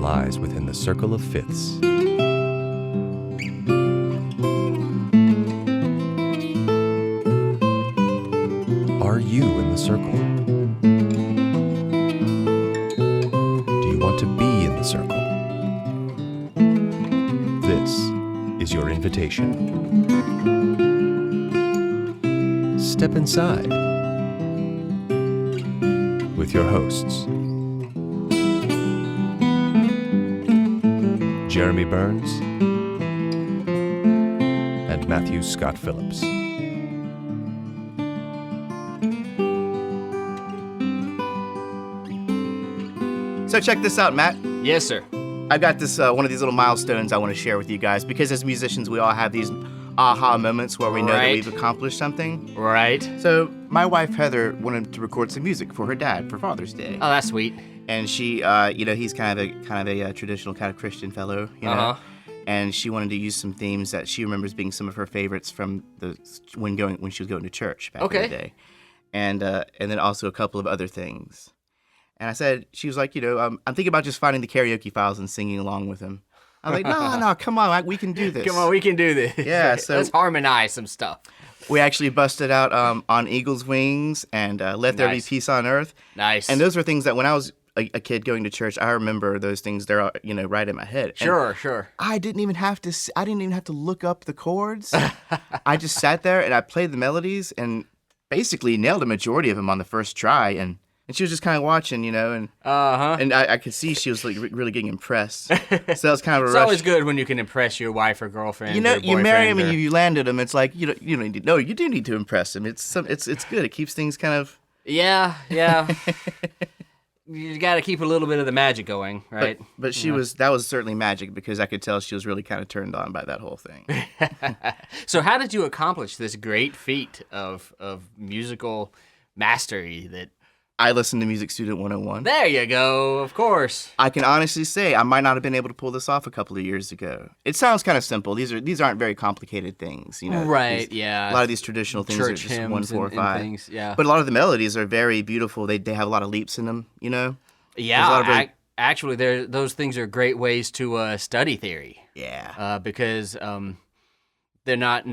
lies within the circle of fifths. Are you in the circle? Do you want to be in the circle? This is your invitation. Step inside with your hosts, Jeremy Burns and Matthew Scott Phillips. So check this out, Matt. Yes, sir. I got this one of these little milestones I want to share with you guys, because as musicians, we all have these aha moments where we know that we've accomplished something. Right. So my wife, Heather, wanted to record some music for her dad for Father's Day. Oh, that's sweet. And she, he's kind of a traditional kind of Christian fellow, you know. Uh-huh. And she wanted to use some themes that she remembers being some of her favorites from when she was going to church back in the day. And then also a couple of other things. And I said, she was like, I'm thinking about just finding the karaoke files and singing along with him. I was like, no, come on, we can do this. Come on, we can do this. Yeah, so let's harmonize some stuff. We actually busted out On Eagle's Wings and Let There Be Peace on Earth. Nice. And those were things that when I was a kid going to church, I remember those things. They're right in my head. Sure. I didn't even have to look up the chords. I just sat there and I played the melodies and basically nailed a majority of them on the first try. And she was just kind of watching, and I could see she was like really getting impressed. So that was kind of a rush. It's always good when you can impress your wife or girlfriend. You marry him and you landed him. It's like you do need to impress him. It's good. It keeps things kind of yeah. You got to keep a little bit of the magic going, right? But that was certainly magic, because I could tell she was really kind of turned on by that whole thing. So how did you accomplish this great feat of musical mastery that? I listened to Music Student 101. There you go, of course. I can honestly say I might not have been able to pull this off a couple of years ago. It sounds kind of simple. These aren't very complicated things, Right, yeah. A lot of these traditional things Church are just hymns 1, 4, and 5. things, yeah. But a lot of the melodies are very beautiful. They have a lot of leaps in them, Yeah, actually, those things are great ways to study theory. Yeah. Because they're not,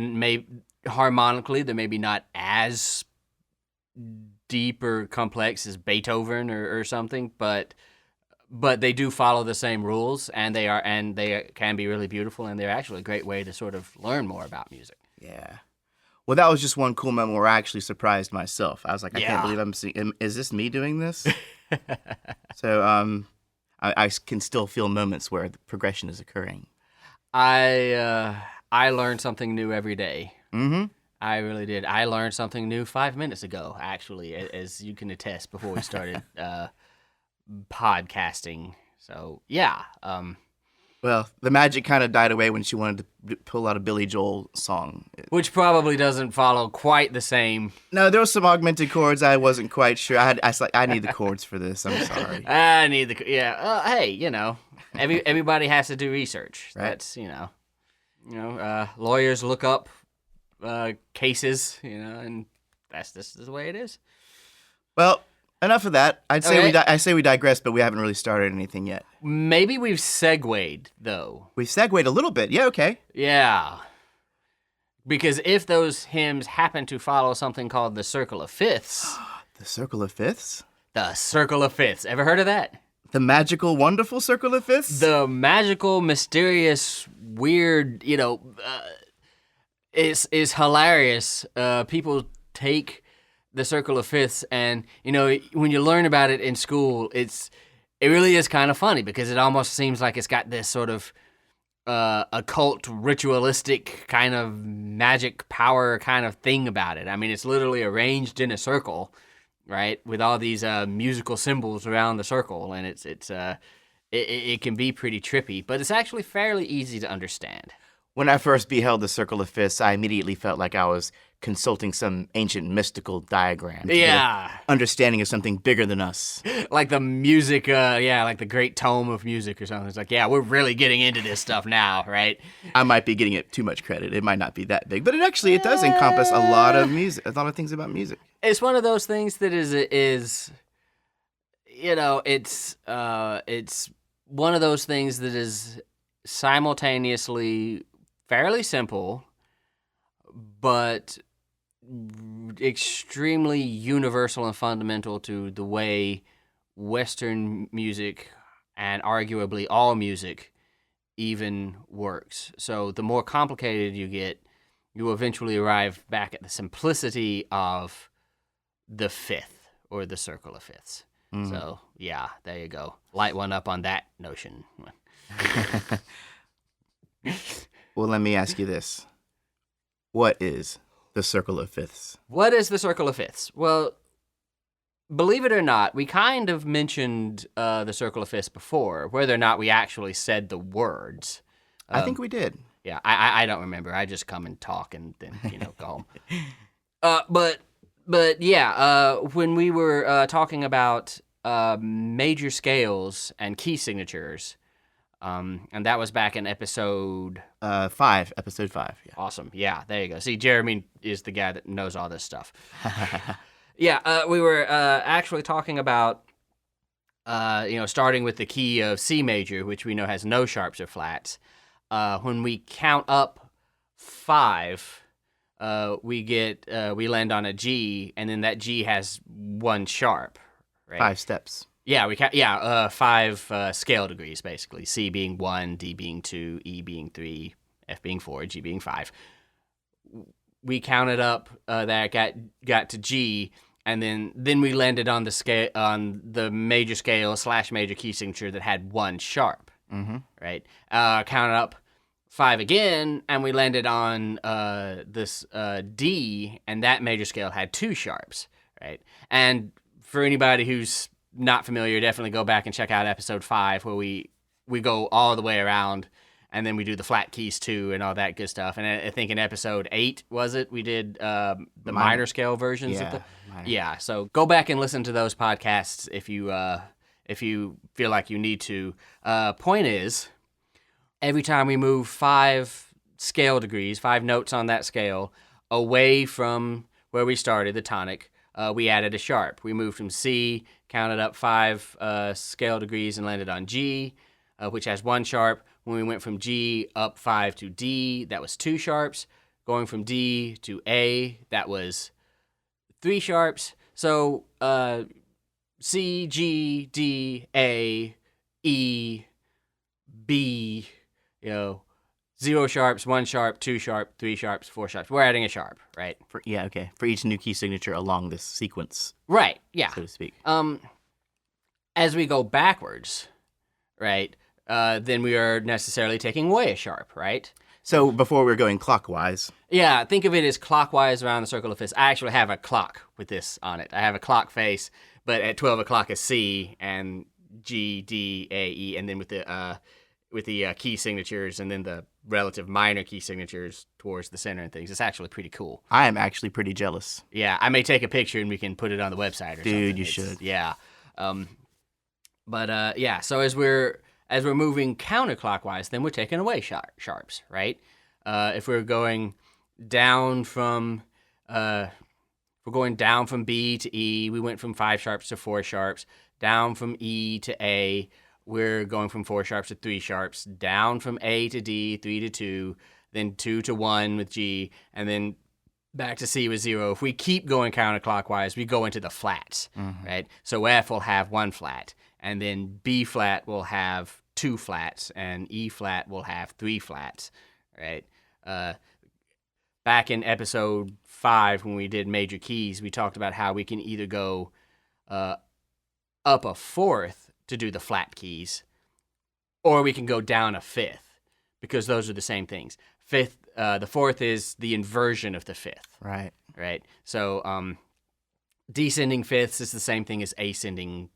harmonically, they're maybe not as deep or complex as Beethoven or something, but they do follow the same rules, and they can be really beautiful, and they're actually a great way to sort of learn more about music. Yeah. Well, that was just one cool moment where I actually surprised myself. I was like, I can't believe I'm seeing. Is this me doing this? So I can still feel moments where the progression is occurring. I learn something new every day. Mm-hmm. I really did. I learned something new 5 minutes ago, actually, as you can attest, before we started podcasting. So, yeah. Well, the magic kind of died away when she wanted to pull out a Billy Joel song. Which probably doesn't follow quite the same. No, there was some augmented chords. I wasn't quite sure. I was like, I need the chords for this. I'm sorry. I need the... Yeah. Hey, everybody has to do research. Right. That's, lawyers look up cases, and this is the way it is. Well, enough of that. I say we digress, but we haven't really started anything yet. Maybe we've segued, though. We've segued a little bit. Yeah, okay. Yeah. Because if those hymns happen to follow something called the circle of fifths... The circle of fifths? The circle of fifths. Ever heard of that? The magical, wonderful circle of fifths? The magical, mysterious, weird, is hilarious. People take the circle of fifths, and when you learn about it in school, it really is kind of funny, because it almost seems like it's got this sort of occult, ritualistic kind of magic power kind of thing about it. I mean, it's literally arranged in a circle, right, with all these musical symbols around the circle, and it can be pretty trippy, but it's actually fairly easy to understand. When I first beheld the circle of fifths, I immediately felt like I was consulting some ancient mystical diagram. Yeah. Understanding of something bigger than us. Like the music, like the great tome of music or something. It's like, we're really getting into this stuff now, right? I might be getting it too much credit. It might not be that big, but it does encompass a lot of music, a lot of things about music. It's one of those things that is it's one of those things that is simultaneously fairly simple, but extremely universal and fundamental to the way Western music and arguably all music even works. So the more complicated you get, you eventually arrive back at the simplicity of the fifth or the circle of fifths. So, yeah, there you go. Light one up on that notion. Well, let me ask you this. What is the circle of fifths? What is the circle of fifths? Well, believe it or not, we kind of mentioned the circle of fifths before, whether or not we actually said the words. I think we did. Yeah, I don't remember. I just come and talk and then, go home. But yeah, when we were talking about major scales and key signatures, and that was back in episode 5, episode 5. Yeah. Awesome. Yeah, there you go. See, Jeremy is the guy that knows all this stuff. Yeah, we were actually talking about, starting with the key of C major, which we know has no sharps or flats. When we count up 5, we land on a G, and then that G has 1 sharp. Right? 5 steps. Yeah, 5 scale degrees basically. C being 1, D being 2, E being 3, F being 4, G being 5. We counted up that got to G, and then we landed on the scale on the major scale / major key signature that had 1 sharp. Mm-hmm. Right. Counted up 5 again, and we landed on this D, and that major scale had 2 sharps. Right. And for anybody who's not familiar, definitely go back and check out episode 5 where we go all the way around, and then we do the flat keys too and all that good stuff. And I think in episode 8, was it, we did the minor scale versions of the minor. Yeah. So go back and listen to those podcasts if you feel like you need to. Point is, every time we move 5 scale degrees, 5 notes on that scale away from where we started, the tonic, we added a sharp. We moved from C, counted up 5 scale degrees, and landed on G, which has 1 sharp. When we went from G up 5 to D, that was 2 sharps. Going from D to A, that was 3 sharps. So C, G, D, A, E, B, 0 sharps, 1 sharp, 2 sharp, 3 sharps, 4 sharps. We're adding a sharp, right? For each new key signature along this sequence. Right, yeah. So to speak. As we go backwards, right, then we are necessarily taking away a sharp, right? So before we're going clockwise. Yeah, think of it as clockwise around the circle of fifths. I actually have a clock with this on it. I have a clock face, but at 12 o'clock is C and G, D, A, E, and then with the key signatures and then the relative minor key signatures towards the center and things. It's actually pretty cool. I am actually pretty jealous. Yeah, I may take a picture and we can put it on the website or something. Dude, you should. Yeah. So as we're moving counterclockwise, then we're taking away sharps, right? If we're going down from B to E, we went from 5 sharps to 4 sharps. Down from E to A, we're going from 4 sharps to 3 sharps. Down from A to D, 3 to 2, then 2 to 1 with G, and then back to C with 0. If we keep going counterclockwise, we go into the flats, right? So F will have 1 flat, and then B flat will have 2 flats, and E flat will have 3 flats, right? Back in episode 5, when we did major keys, we talked about how we can either go up a 4th to do the flat keys, or we can go down a 5th, because those are the same things. The 4th is the inversion of the 5th. Right. Right. So descending 5ths is the same thing as ascending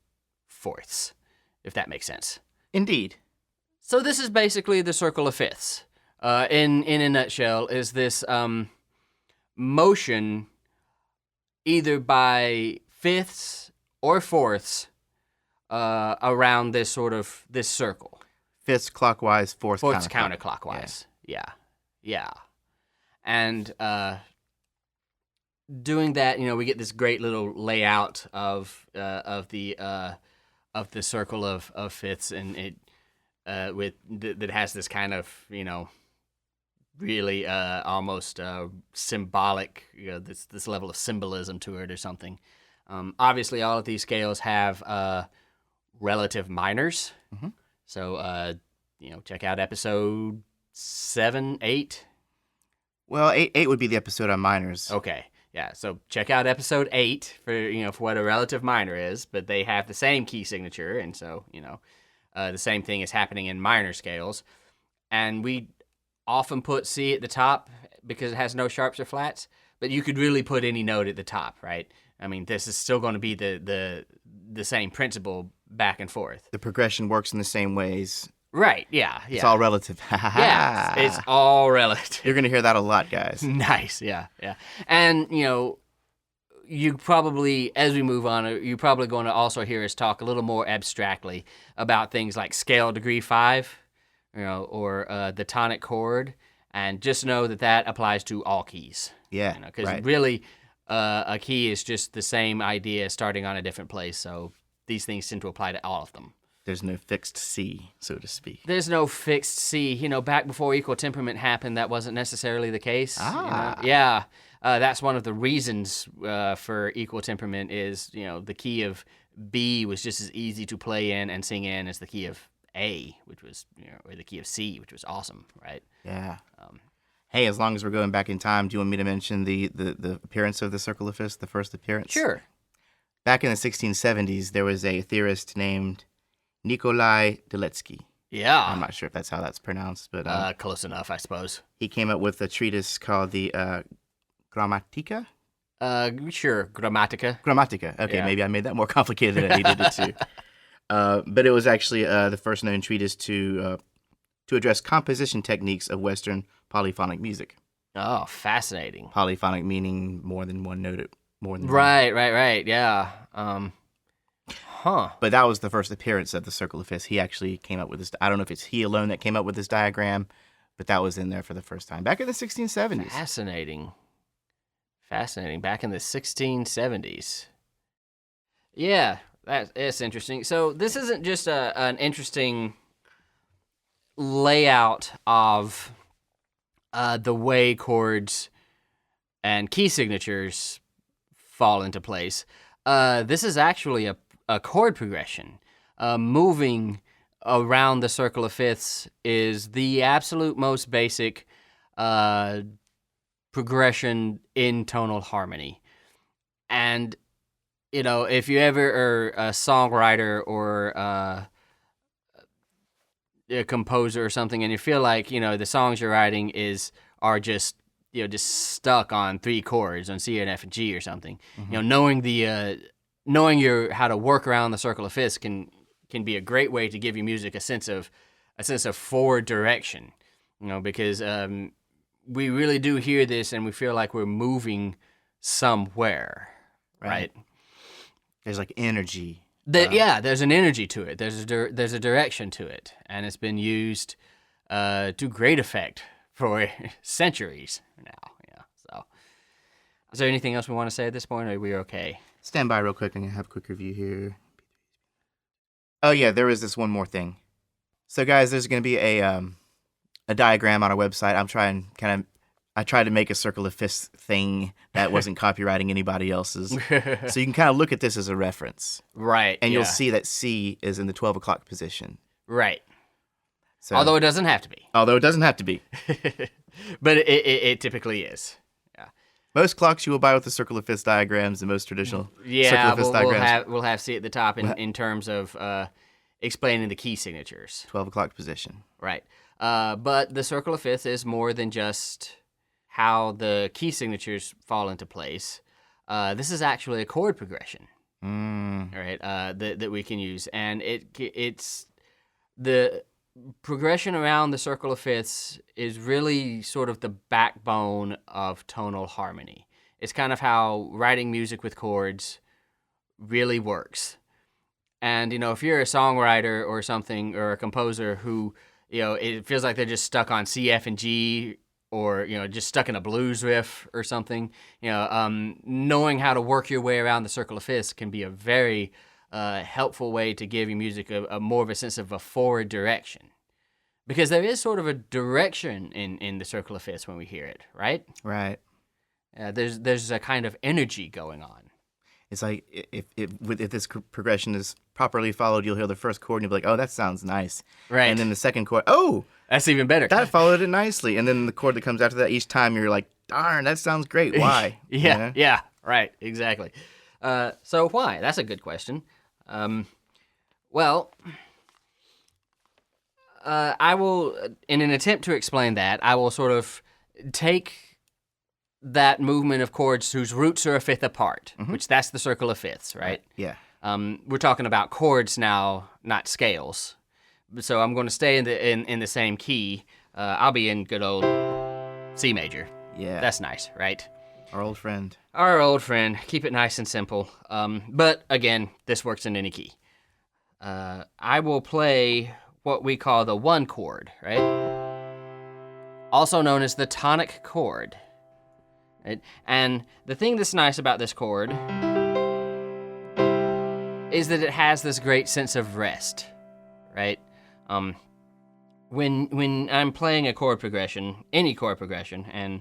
4ths, if that makes sense. Indeed. So this is basically the circle of 5ths. In a nutshell, is this motion either by 5ths or 4ths around this circle. 5ths clockwise, 4ths counterclockwise. Yeah. And doing that, we get this great little layout of the circle of 5ths, and that has this kind of, really almost symbolic, this level of symbolism to it or something. Obviously, all of these scales have relative minors. Mm-hmm. So, check out episode 7, 8. Well, eight would be the episode on minors. Okay, yeah. So check out episode 8 for what a relative minor is, but they have the same key signature, and so the same thing is happening in minor scales. And we often put C at the top because it has no sharps or flats, but you could really put any note at the top, right? I mean, this is still going to be the same principle back and forth. The progression works in the same ways. Right, yeah. It's all relative. Yeah, it's all relative. You're going to hear that a lot, guys. Nice, yeah. And, you probably, as we move on, you're probably going to also hear us talk a little more abstractly about things like scale degree 5, or the tonic chord, and just know that applies to all keys. Yeah, because right. really, a key is just the same idea starting on a different place, so these things tend to apply to all of them. There's no fixed C, so to speak. There's no fixed C. Back before equal temperament happened, that wasn't necessarily the case. Yeah. That's one of the reasons for equal temperament is, the key of B was just as easy to play in and sing in as the key of A, which was, or the key of C, which was awesome, right? Yeah. Hey, as long as we're going back in time, do you want me to mention the appearance of the circle of fifths, the first appearance? Sure. Back in the 1670s, there was a theorist named Nikolai Deletsky. Yeah. I'm not sure if that's how that's pronounced, but close enough, I suppose. He came up with a treatise called the Grammatica? Sure, Grammatica. Grammatica. Okay, Yeah. Maybe I made that more complicated than I needed it to. But it was actually the first known treatise to address composition techniques of Western polyphonic music. Oh, fascinating. Polyphonic meaning more than one note, more than Right, yeah. But that was the first appearance of the circle of fifths. He actually came up with this. I don't know if it's he alone that came up with this diagram, but that was in there for the first time back in the 1670s. Fascinating. Back in the 1670s. Yeah, that's interesting. So this isn't just an interesting layout of the way chords and key signatures fall into place. This is actually a chord progression. Moving around the circle of fifths is the absolute most basic progression in tonal harmony. And, if you ever are a songwriter or a composer or something, and you feel like, the songs you're writing are just stuck on 3 chords on C and F and G or something, knowing knowing how to work around the circle of fifths can be a great way to give your music a sense of forward direction, because we really do hear this and we feel like we're moving somewhere, right? There's like energy. There's an energy to it. There's a direction to it, and it's been used to great effect for centuries now. Yeah. So, is there anything else we want to say at this point, or are we okay? Stand by real quick. I'm going to have a quick review here. Oh, yeah, there is this one more thing. So, guys, there's going to be a diagram on our website. I tried to make a circle of fifths thing that wasn't copywriting anybody else's. So you can kind of look at this as a reference. Right. And you'll see that C is in the 12 o'clock position. Right. So, although it doesn't have to be. But it typically is. Most clocks you will buy with the circle of fifths diagrams, the most traditional circle of fifths diagrams. We'll have C at the top in terms of explaining the key signatures. 12 o'clock position. Right. But the circle of fifths is more than just how the key signatures fall into place. This is actually a chord progression, right? That we can use, and it's the progression around the circle of fifths is really sort of the backbone of tonal harmony. It's kind of how writing music with chords really works. And, if you're a songwriter or something, or a composer who, it feels like they're just stuck on C, F, and G, or, just stuck in a blues riff or something, knowing how to work your way around the circle of fifths can be a very helpful way to give your music a more of a sense of a forward direction. because there is sort of a direction in the circle of fifths when we hear it, right? Right. There's a kind of energy going on. It's like if this progression is properly followed, you'll hear the first chord and you'll be like, oh, that sounds nice. Right. And then the second chord, oh, that's even better. that followed it nicely. And then the chord that comes after that, each time you're like, darn, that sounds great. Why? Yeah, You know? yeah, right, exactly. So why? That's a good question. Well, I will, in an attempt to explain that, I will sort of take that movement of chords whose roots are a fifth apart, which that's the circle of fifths, right? Yeah. We're talking about chords now, not scales. So I'm going to stay in the same key. I'll be in good old C major. Yeah. That's nice, right? Our old friend. Our old friend. Keep it nice and simple. But again, this works in any key. I will play what we call the one chord, right? Also known as the tonic chord. Right? And the thing that's nice about this chord is that it has this great sense of rest, right? When I'm playing a chord progression, any chord progression, and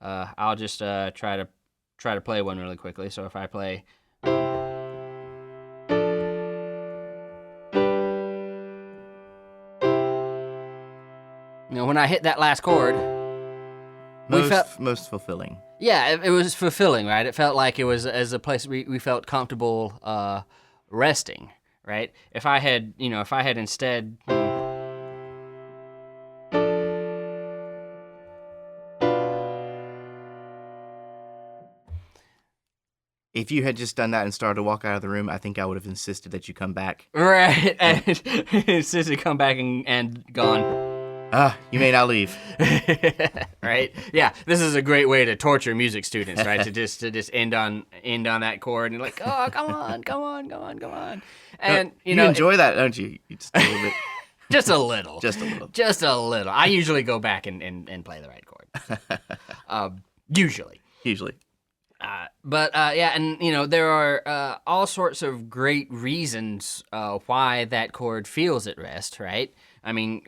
I'll just try to play one really quickly. So if I play, when I hit that last chord, Most fulfilling. yeah, it was fulfilling, right? It felt like it was as a place we felt comfortable resting, right? If I had instead. If you had just done that and started to walk out of the room, I think I would have insisted that you come back. Right, and insisted come back and gone. You may now leave. Right? Yeah, this is a great way to torture music students, right? to just end on that chord and like, oh, come on. And you enjoy that, don't you? You just a little bit. Just a little. Just a little. I usually go back and play the right chord. Usually. Yeah, and there are all sorts of great reasons why that chord feels at rest, right? I mean,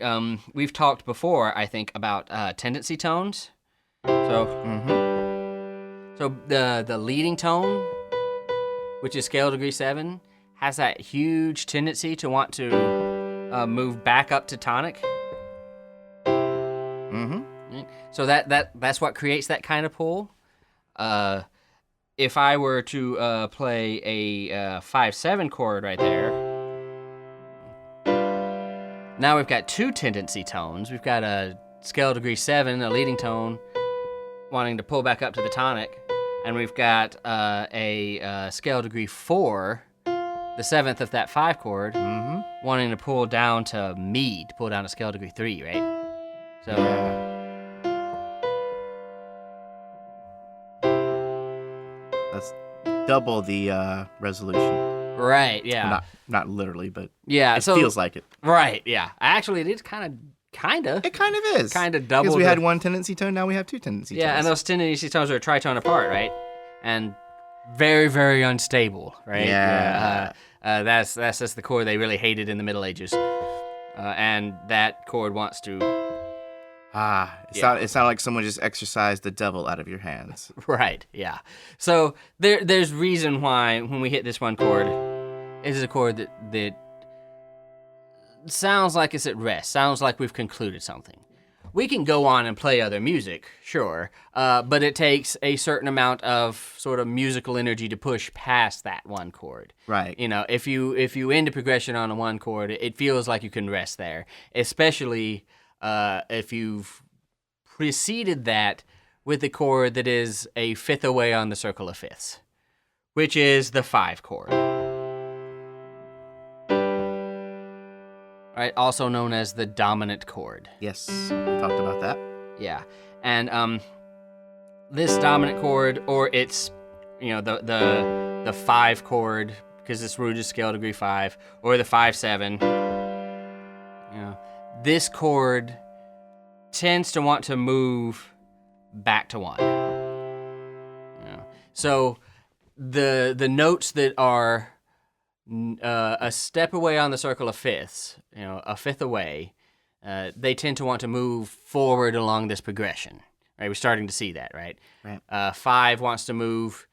we've talked before, I think, about tendency tones. So the leading tone, which is scale degree 7, has that huge tendency to want to move back up to tonic. So that's what creates that kind of pull. If I were to play a 5/7 chord right there, now we've got two tendency tones. We've got a scale degree 7, a leading tone, wanting to pull back up to the tonic, and we've got a scale degree 4, the 7th of that 5 chord, wanting to pull down to med, pull down to scale degree 3, right? So. Yeah. That's double the resolution. Right, yeah. Not literally, but yeah, it feels like it. Right, yeah. Actually, it is kind of. It kind of is. Kind of double. Because we had one tendency tone, now we have two tendency tones. Yeah, and those tendency tones are tritone apart, right? And very, very unstable, right? Yeah. That's just the chord they really hated in the Middle Ages. And that chord wants to. It sounded like someone just exercised the devil out of your hands. Right, yeah. So there's reason why when we hit this one chord, it is a chord that sounds like it's at rest, sounds like we've concluded something. We can go on and play other music, sure, but it takes a certain amount of sort of musical energy to push past that one chord. Right. If you end a progression on a one chord, it feels like you can rest there, especially if you've preceded that with a chord that is a fifth away on the circle of fifths, which is the 5 chord. Right, also known as the dominant chord. Yes, we talked about that. Yeah, and this dominant chord, or it's the 5 chord, because its root is scale degree 5, or the 5/7. This chord tends to want to move back to 1. So the notes that are a step away on the circle of fifths, a fifth away, they tend to want to move forward along this progression. Right, we're starting to see that, right? Right. 5 wants to move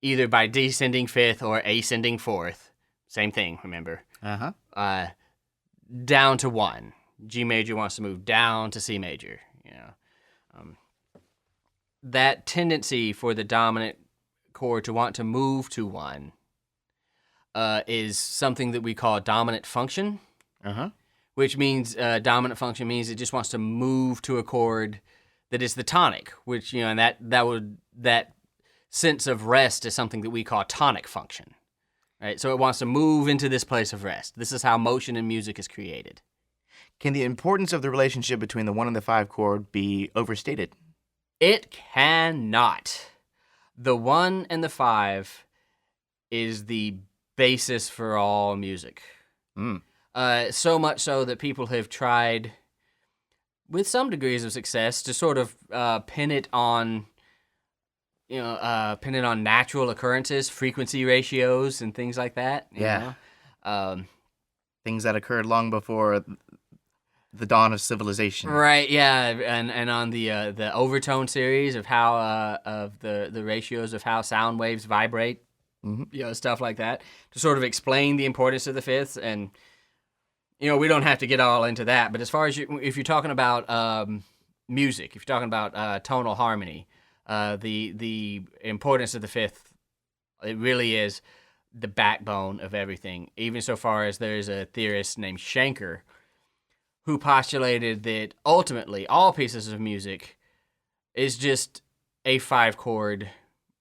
either by descending 5th or ascending 4th. Same thing, remember? Uh-huh. Down to 1. G major wants to move down to C major. That tendency for the dominant chord to want to move to 1 is something that we call dominant function. Uh-huh. Which means dominant function means it just wants to move to a chord that is the tonic, which, and that sense of rest is something that we call tonic function, right? So it wants to move into this place of rest. This is how motion in music is created. Can the importance of the relationship between the 1 and the 5 chord be overstated? It cannot. The 1 and the 5 is the basis for all music. So much so that people have tried, with some degrees of success, to sort of pin it on natural occurrences, frequency ratios, and things like that. You know? Things that occurred long before the dawn of civilization. Right. Yeah, and on the overtone series of how of the ratios of how sound waves vibrate, stuff like that, to sort of explain the importance of the fifths. And we don't have to get all into that, but as far as if you're talking about music, if you're talking about tonal harmony, the importance of the fifth, it really is the backbone of everything. Even so far as there's a theorist named Schenker who postulated that ultimately all pieces of music is just a 5 chord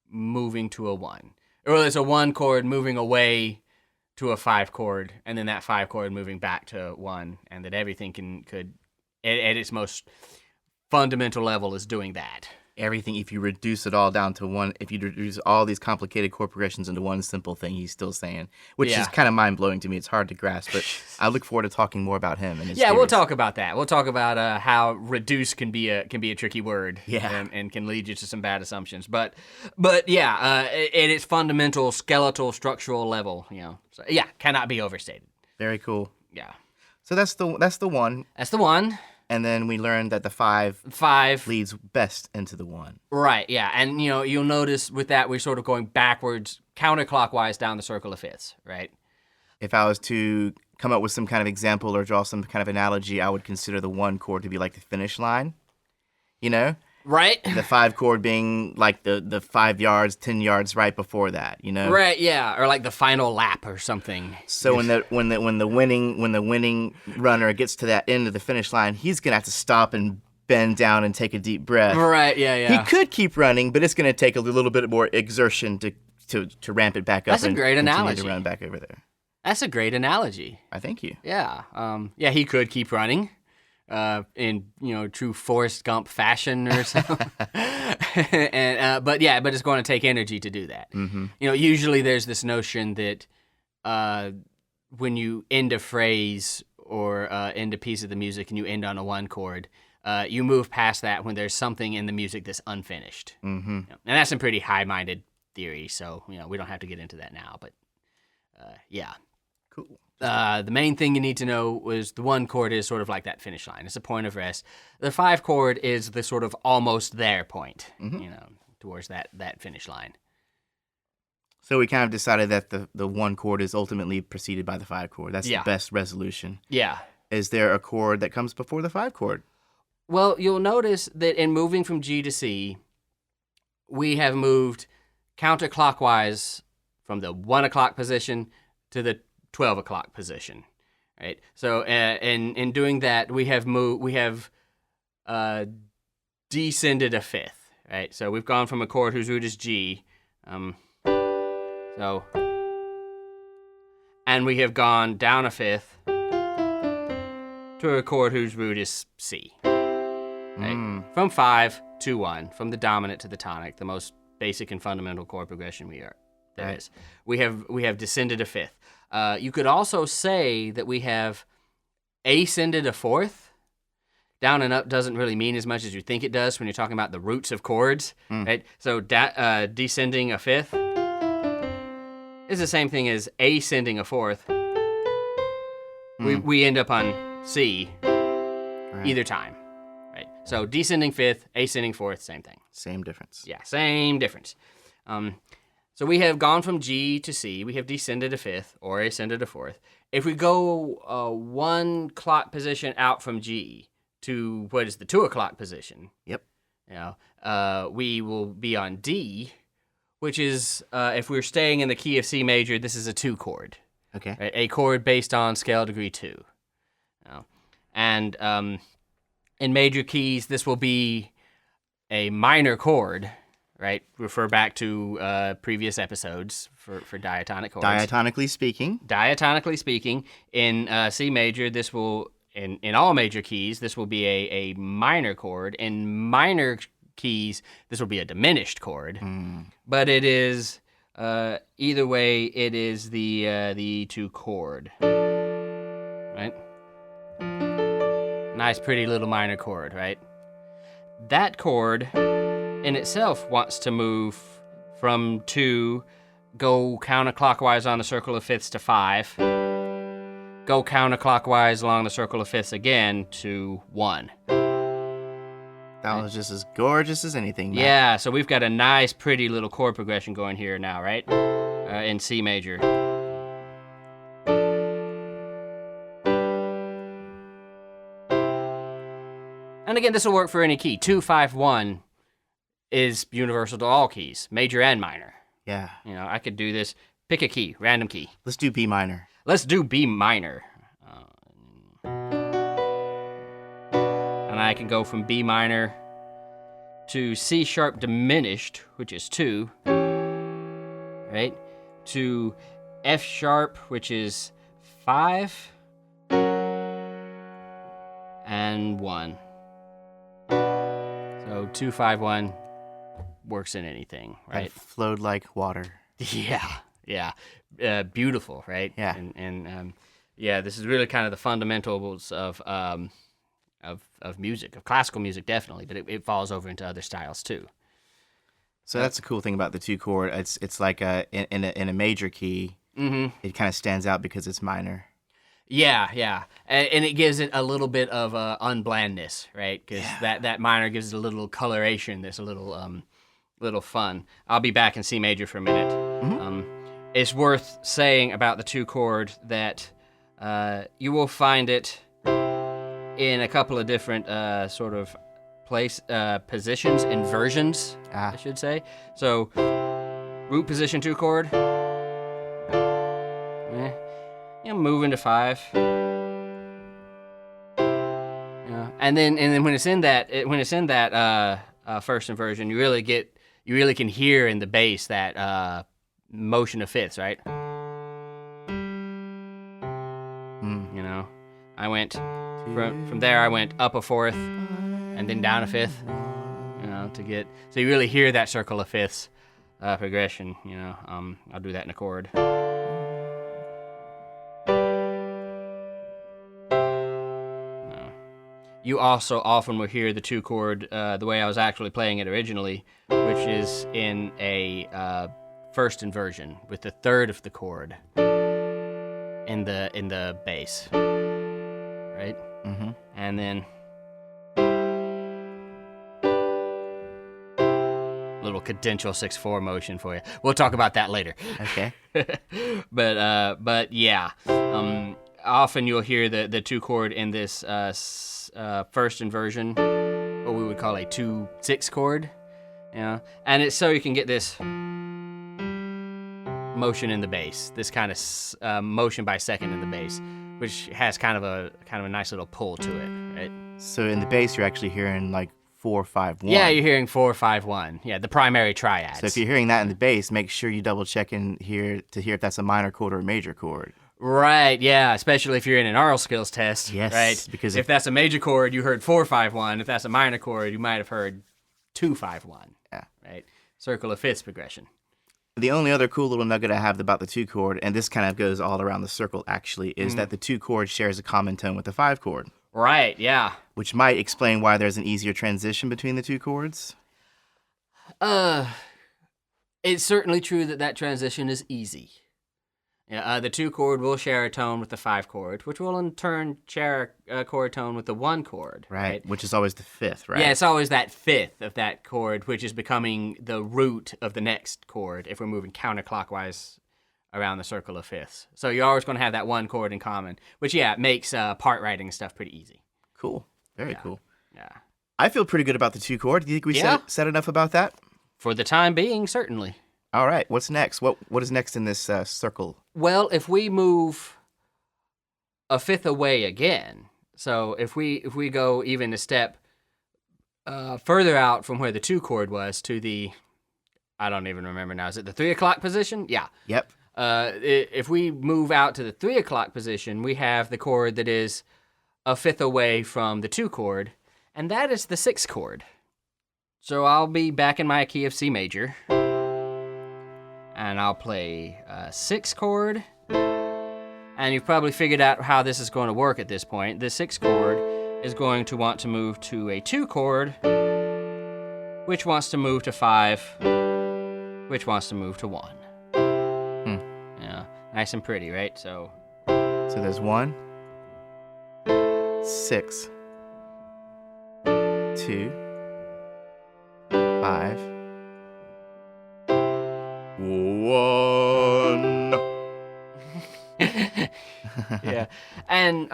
moving to a 1. Or it's a 1 chord moving away to a 5 chord, and then that 5 chord moving back to 1, and that everything could at its most fundamental level is doing that. Everything, if you reduce it all down to one, if you reduce all these complicated chord progressions into one simple thing, he's still saying, which is kind of mind-blowing to me. It's hard to grasp, but I look forward to talking more about him and his theories. We'll talk about that. We'll talk about how reduce can be a tricky word, and can lead you to some bad assumptions. But at its fundamental skeletal structural level, cannot be overstated. Very cool. Yeah. So that's the one. That's the one. And then we learned that the 5 leads best into the 1. Right, yeah. And, you'll notice with that, we're sort of going backwards, counterclockwise down the circle of fifths, right? If I was to come up with some kind of example or draw some kind of analogy, I would consider the 1 chord to be like the finish line, Right. The 5 chord being like the 5 yards, 10 yards right before that, Right, yeah, or like the final lap or something. So when the winning runner gets to that end of the finish line, he's gonna have to stop and bend down and take a deep breath. Right, yeah. He could keep running, but it's gonna take a little bit more exertion to ramp it back up. That's a great analogy. Continue to run back over there. That's a great analogy. I thank you. Yeah. He could keep running. In true Forrest Gump fashion or something, but it's going to take energy to do that. Mm-hmm. Usually there's this notion that when you end a phrase or end a piece of the music and you end on a 1 chord, you move past that when there's something in the music that's unfinished. Mm-hmm. And that's some pretty high-minded theory, so we don't have to get into that now. But Cool. The main thing you need to know is the 1 chord is sort of like that finish line. It's a point of rest. The 5 chord is the sort of almost there point, towards that finish line. So we kind of decided that the 1 chord is ultimately preceded by the 5 chord. That's the best resolution. Yeah. Is there a chord that comes before the 5 chord? Well, you'll notice that in moving from G to C, we have moved counterclockwise from the 1 o'clock position to the 12 o'clock position, right? So in doing that, we have descended a fifth, right? So we've gone from a chord whose root is G, and we have gone down a fifth to a chord whose root is C, right? From 5 to 1, from the dominant to the tonic, the most basic and fundamental chord progression there is. We have descended a fifth. You could also say that we have ascended a fourth. Down and up doesn't really mean as much as you think it does when you're talking about the roots of chords, right? So descending a fifth is the same thing as ascending a fourth. We end up on C, either time, right? So descending fifth, ascending fourth, same thing. Same difference. Yeah, same difference. So we have gone from G to C. We have descended a fifth or ascended a fourth. If we go 1 clock position out from G to what is the 2 o'clock position, Yep. We will be on D, which is, if we're staying in the key of C major, this is a 2 chord. Okay. Right? A chord based on scale degree 2. And in major keys, this will be a minor chord, right? Refer back to previous episodes for diatonic chords. Diatonically speaking, in C major, this will, in all major keys, this will be a minor chord. In minor keys, this will be a diminished chord. But it is, either way, it is the 2 chord, right? Nice, pretty little minor chord, right? That chord in itself wants to move from 2, go counterclockwise on the circle of fifths to 5, go counterclockwise along the circle of fifths again to 1. That was just as gorgeous as anything. Matt. Yeah, so we've got a nice, pretty little chord progression going here now, right? In C major. And again, this will work for any key. 2, 5, 1 is universal to all keys, major and minor. Yeah. I could do this. Pick a key, random key. Let's do B minor. Let's do B minor. And I can go from B minor to C sharp diminished, which is 2, right? To F sharp, which is 5, and 1. So 2, 5, 1 works in anything, right? That flowed like water. Yeah. Beautiful, right? Yeah. And this is really kind of the fundamentals of music, of classical music, definitely, but it falls over into other styles too. So that's the cool thing about the 2 chord. It's like in a major key. Mm-hmm. It kind of stands out because it's minor. Yeah, and it gives it a little bit of unblandness, right? Because that minor gives it a little coloration. There's a little fun. I'll be back in C major for a minute. Mm-hmm. It's worth saying about the 2 chord that you will find it in a couple of different sort of positions, inversions, I should say. So root position 2 chord. Move into 5. And then when it's in that first inversion, you really can hear in the bass that motion of fifths, right? I went from there. I went up a fourth and then down a fifth. So you really hear that circle of fifths progression. I'll do that in a chord. You also often will hear the 2 chord the way I was actually playing it originally, which is in a first inversion with the third of the chord in the bass, right? Mm-hmm. And then little cadential 6/4 motion for you. We'll talk about that later. Okay. but yeah, often you'll hear the 2 chord in this first inversion, what we would call a 2/6 chord, and it's so you can get this motion in the bass, this kind of motion by second in the bass, which has kind of a nice little pull to it, right? So in the bass, you're actually hearing like 4, 5, 1. Yeah, you're hearing 4, 5, 1. Yeah, the primary triads. So if you're hearing that in the bass, make sure you double check in here to hear if that's a minor chord or a major chord. Right, yeah, especially if you're in an aural skills test. Yes, right? because if that's a major chord, you heard 4, 5, 1. If that's a minor chord, you might have heard 2, 5, 1. Yeah. Right? Circle of fifths progression. The only other cool little nugget I have about the 2 chord, and this kind of goes all around the circle actually, is that the 2 chord shares a common tone with the 5 chord. Right, yeah. Which might explain why there's an easier transition between the 2 chords. It's certainly true that transition is easy. Yeah, the 2 chord will share a tone with the 5 chord, which will in turn share a chord tone with the 1 chord. Right, which is always the 5th, right? Yeah, it's always that 5th of that chord, which is becoming the root of the next chord if we're moving counterclockwise around the circle of fifths. So you're always going to have that 1 chord in common, which, yeah, makes part writing and stuff pretty easy. Cool. Very cool. Yeah. I feel pretty good about the 2 chord. Do you think we said enough about that? For the time being, certainly. All right. What's next? What is next in this circle? Well, if we move a 5th away again, so if we go even a step further out from where the 2 chord was to the, I don't even remember now, is it the 3 o'clock position? Yeah. Yep. If we move out to the 3 o'clock position, we have the chord that is a 5th away from the 2 chord, and that is the 6 chord. So I'll be back in my key of C major, and I'll play a 6 chord, and you've probably figured out how this is going to work at this point. The 6 chord is going to want to move to a 2 chord, which wants to move to 5, which wants to move to 1. Yeah, nice and pretty, right? So there's 1, 6, 2, 5, 1. Yeah, and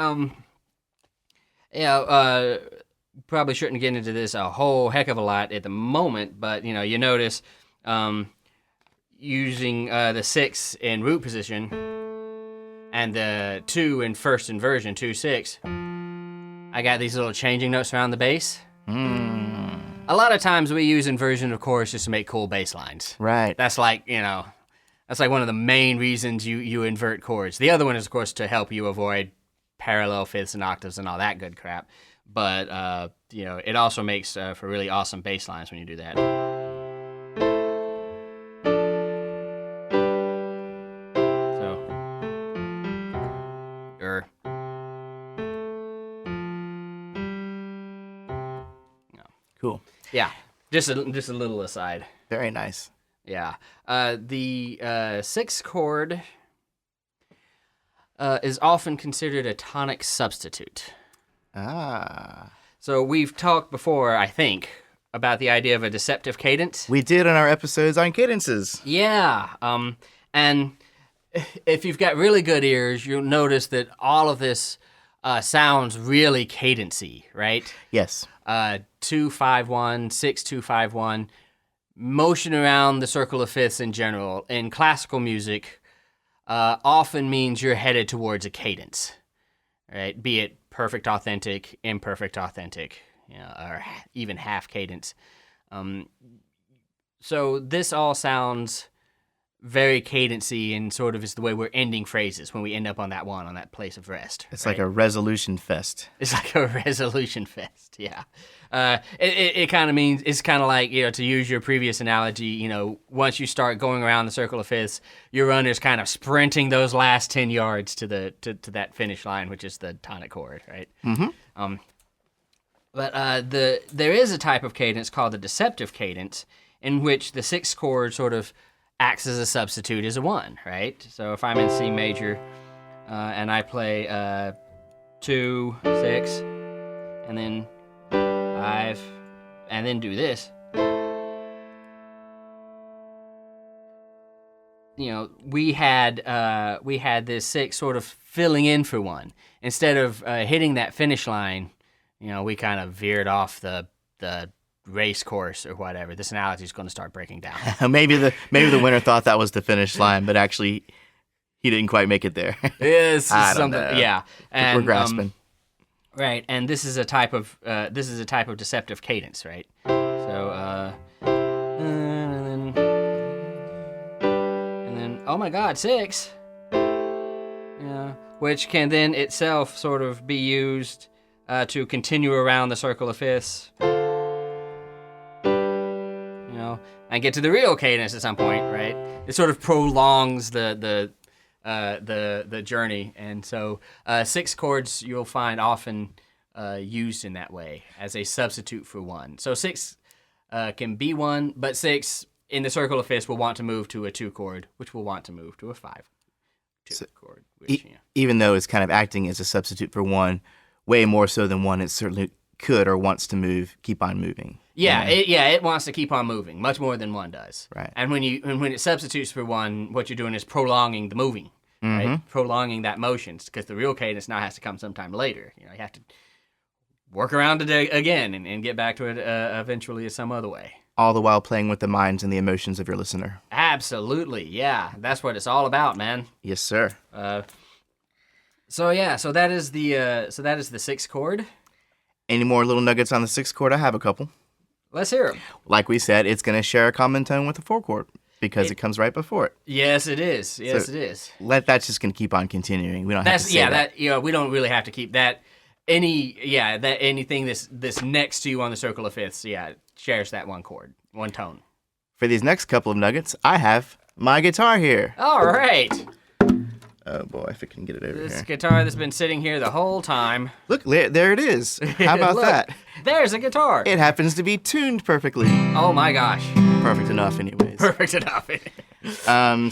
probably shouldn't get into this a whole heck of a lot at the moment, but you notice using the 6 in root position and the 2 in first inversion, 2-6, I got these little changing notes around the bass. A lot of times we use inversion of chords just to make cool bass lines. Right. That's like, that's like one of the main reasons you invert chords. The other one is, of course, to help you avoid parallel fifths and octaves and all that good crap. But, it also makes for really awesome bass lines when you do that. Cool. Yeah, just a little aside. Very nice. Yeah. The 6 chord is often considered a tonic substitute. Ah. So we've talked before, I think, about the idea of a deceptive cadence. We did in our episodes on cadences. Yeah. And if you've got really good ears, you'll notice that all of this sounds really cadency, right? Yes. 2-5-1, 6-2-5-1, motion around the circle of fifths in general, in classical music, often means you're headed towards a cadence, right? Be it perfect authentic, imperfect authentic, or even half cadence. So this all sounds very cadency and sort of is the way we're ending phrases when we end up on that one, on that place of rest. It's right? Like a resolution fest. It's like a resolution fest, yeah. It kind of means, it's kind of like, to use your previous analogy, once you start going around the circle of fifths, your runner's kind of sprinting those last 10 yards to that finish line, which is the tonic chord, right? Mm-hmm. But there is a type of cadence called the deceptive cadence, in which the 6th chord sort of acts as a substitute as a 1, right? So if I'm in C major and I play 2, 6, and then 5, and then do this, we had this 6 sort of filling in for 1. Instead of hitting that finish line, we kind of veered off the race course or whatever. This analogy is going to start breaking down. maybe the winner thought that was the finish line, but actually he didn't quite make it there. Yes, something. Yeah, and we're grasping. Right, and this is a type of deceptive cadence, right? So and then oh my God, 6. Yeah, which can then itself sort of be used to continue around the circle of fifths. And get to the real cadence at some point, right? It sort of prolongs the journey, and so 6 chords you'll find often used in that way as a substitute for 1. So 6 can be 1, but 6 in the circle of fifths will want to move to a 2 chord, which will want to move to a 5. chord. Which, Even though it's kind of acting as a substitute for one, way more so than one, it certainly could or wants to keep on moving. Yeah, it wants to keep on moving, much more than one does. Right. And when it substitutes for one, what you're doing is prolonging the moving, right? Prolonging that motion, because the real cadence now has to come sometime later. You have to work around it again and get back to it eventually some other way. All the while playing with the minds and the emotions of your listener. Absolutely, yeah. That's what it's all about, man. Yes, sir. So that is the sixth chord. Any more little nuggets on the sixth chord? I have a couple. Let's hear them. Like we said, it's going to share a common tone with the four chord because it comes right before it. Yes, it is. Yes, it is. That's just going to keep on continuing. We don't have to say that. We don't really have to keep that. Anything that's next to you on the circle of fifths, shares that one chord, one tone. For these next couple of nuggets, I have my guitar here. All right. Oh boy, if I can get it over here. This guitar that's been sitting here the whole time. Look, there it is. How about Look, that? There's a guitar. It happens to be tuned perfectly. Oh my gosh. Perfect enough, anyways. Perfect enough.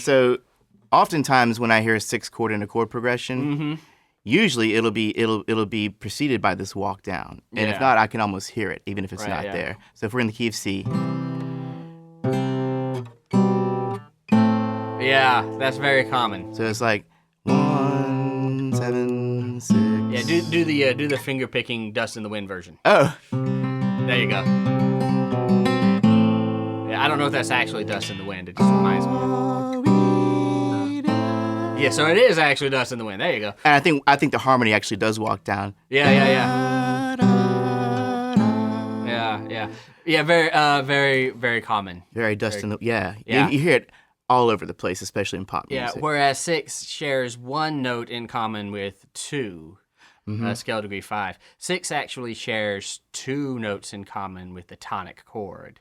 So, oftentimes when I hear a sixth chord in a chord progression, usually it'll be preceded by this walk down, and if not, I can almost hear it, even if it's not there. So if we're in the key of C. Yeah, that's very common. So it's like 1, 7, 6. Yeah, do the finger picking Dust in the Wind version. Oh. There you go. Yeah, I don't know if that's actually Dust in the Wind. It just reminds me of. Yeah, so it is actually Dust in the Wind. There you go. And I think the harmony actually does walk down. Yeah. Yeah, very, very common. Very Dust in the You hear it all over the place, especially in pop music. Yeah, whereas 6 shares one note in common with 2, scale degree 5. 6 actually shares 2 notes in common with the tonic chord,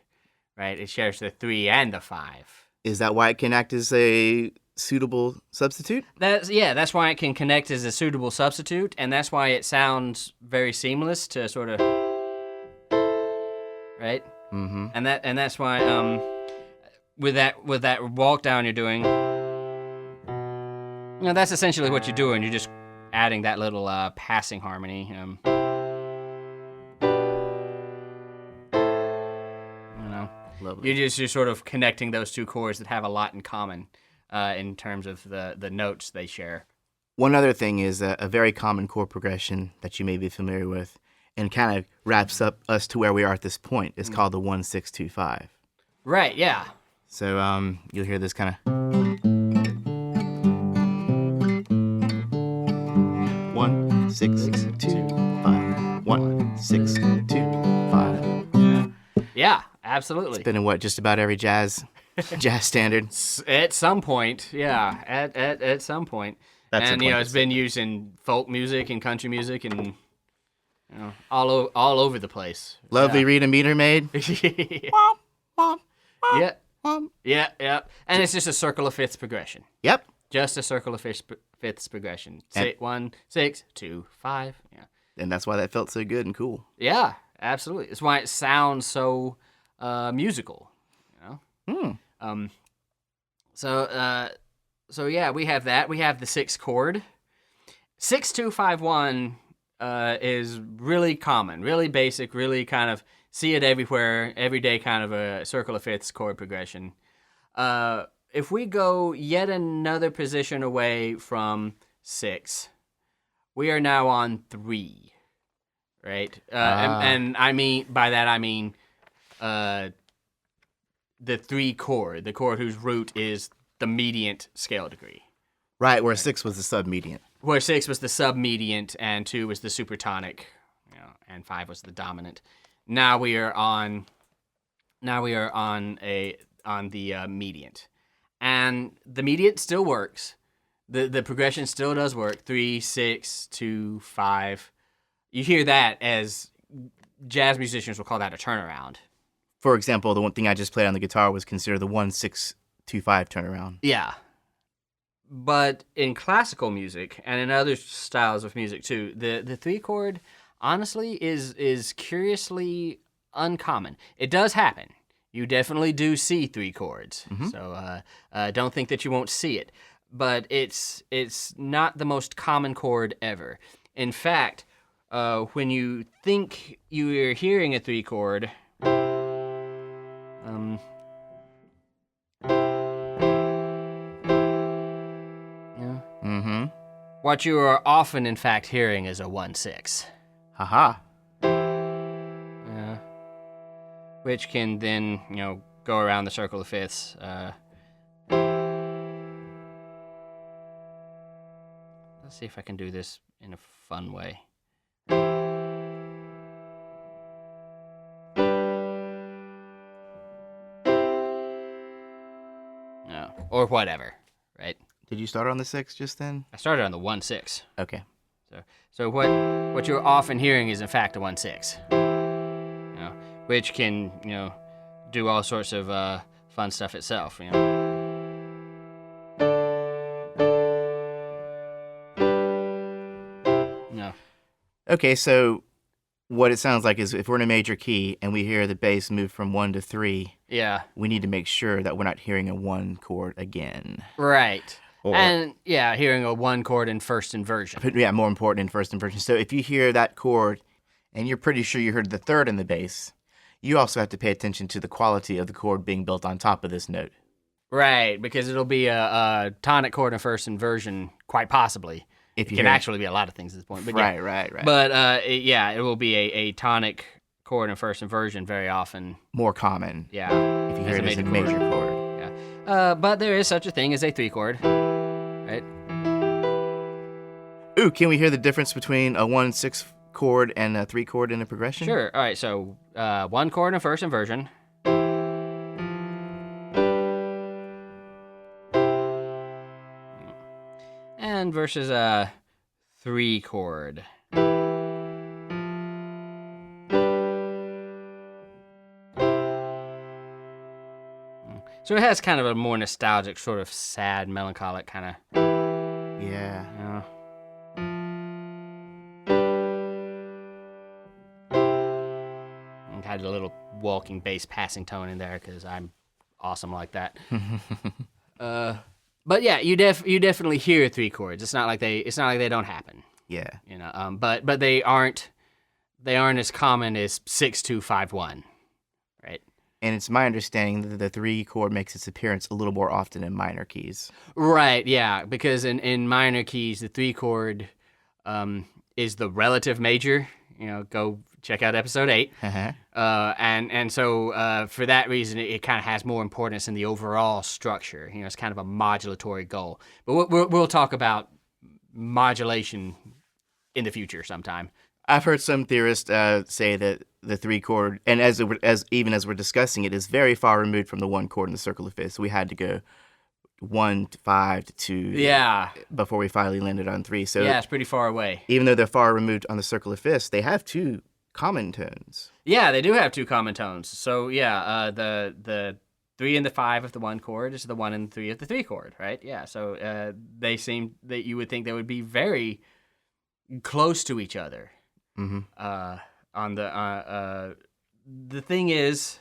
right? It shares the 3 and the 5. Is that why it can act as a suitable substitute? That's why it can connect as a suitable substitute, and that's why it sounds very seamless to sort of, right? Mm-hmm. And that's why with that walk down you're doing, that's essentially what you're doing. You're just adding that little passing harmony. Lovely. You're sort of connecting those two chords that have a lot in common in terms of the notes they share. One other thing is a very common chord progression that you may be familiar with and kind of wraps up us to where we are at this point. It's called the 1-6-2-5. Right, yeah. So you'll hear this kind of 1, 6, 2, 5. 1, 6, 2, 5. Yeah, absolutely. It's been in just about every jazz standard. At some point, yeah. At some point. That's and it's been used in folk music and country music and all over the place. Lovely Rita Meter maid. Womp, womp, womp. Yeah. Yeah. And it's just a circle of fifths progression. Yep. Just a circle of fifths progression. 1, 6, 2, 5. Yeah. And that's why that felt so good and cool. Yeah, absolutely. It's why it sounds so musical. So yeah, we have that. We have the sixth chord. 6-2-5-1 is really common, really basic, really kind of see it everywhere, everyday kind of a circle of fifths chord progression. If we go yet another position away from 6, we are now on 3, right? And I mean by that I mean the 3 chord, the chord whose root is the mediant scale degree. Right, where 6 was the submediant. Where 6 was the submediant and 2 was the supertonic, and 5 was the dominant. Now we are on the mediant. And the mediant still works. The progression still does work. 3, 6, 2, 5. You hear that as jazz musicians will call that a turnaround. For example, the one thing I just played on the guitar was considered the 1-6-2-5 turnaround. Yeah. But in classical music and in other styles of music too, the 3 chord honestly is curiously uncommon. It does happen. You definitely do see 3 chords. Mm-hmm. So don't think that you won't see it. but it's not the most common chord ever. In fact, when you think you're hearing a 3 chord, yeah. Mm-hmm. What you are often, in fact, hearing is a 1/6. Haha. Yeah. Which can then, go around the circle of fifths. Let's see if I can do this in a fun way. No, or whatever, right? Did you start on the 6 just then? I started on the 1/6. Okay. So what you're often hearing is in fact a 1/6. Which can, do all sorts of fun stuff itself, Okay, so what it sounds like is if we're in a major key and we hear the bass move from 1 to 3, yeah, we need to make sure that we're not hearing a 1 chord again. Right. Or, and hearing a 1 chord in first inversion. But yeah, more important in first inversion. So if you hear that chord and you're pretty sure you heard the 3rd in the bass, you also have to pay attention to the quality of the chord being built on top of this note. Right, because it'll be a tonic chord in first inversion, quite possibly. It can actually be a lot of things at this point. But right. But it will be a tonic chord in first inversion very often. More common. Yeah. If you hear it as a major chord. Yeah. But there is such a thing as a 3 chord, right? Ooh, can we hear the difference between a 1/6 chord and a 3 chord in a progression? Sure. All right. So 1 chord in first inversion. And versus a 3 chord. So it has kind of a more nostalgic, sort of sad, melancholic kind of. Yeah. And had a little walking bass passing tone in there because I'm awesome like that. But yeah, you definitely hear 3 chords. It's not like they don't happen. Yeah. But they aren't as common as 6-2-5-1, right? And it's my understanding that the 3 chord makes its appearance a little more often in minor keys. Right, yeah, because in minor keys, the 3 chord is the relative major. Go check out episode 8. Uh-huh. And so for that reason, it kind of has more importance in the overall structure. It's kind of a modulatory goal. But we'll talk about modulation in the future sometime. I've heard some theorists say that the 3 chord, and as we're discussing it, is very far removed from the 1 chord in the circle of fifths. So we had to go 1 to 5 to 2. Yeah. Before we finally landed on 3. So yeah, it's pretty far away. Even though they're far removed on the circle of fifths, they have 2 common tones. Yeah, they do have 2 common tones. So yeah, the 3 and the 5 of the 1 chord is the 1 and 3 of the 3 chord, right? Yeah. So they seem that you would think they would be very close to each other. Mm-hmm. On the thing is,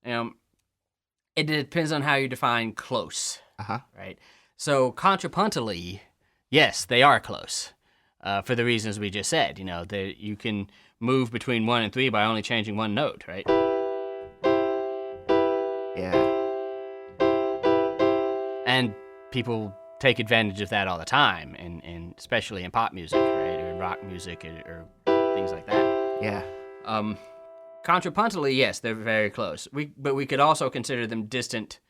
it depends on how you define close. Uh-huh. Right. So contrapuntally, yes, they are close. For the reasons we just said, that you can move between 1 and 3 by only changing 1 note, right? Yeah. And people take advantage of that all the time, and especially in pop music, right, or in rock music, or things like that. Yeah. Contrapuntally, yes, they're very close. But we could also consider them distant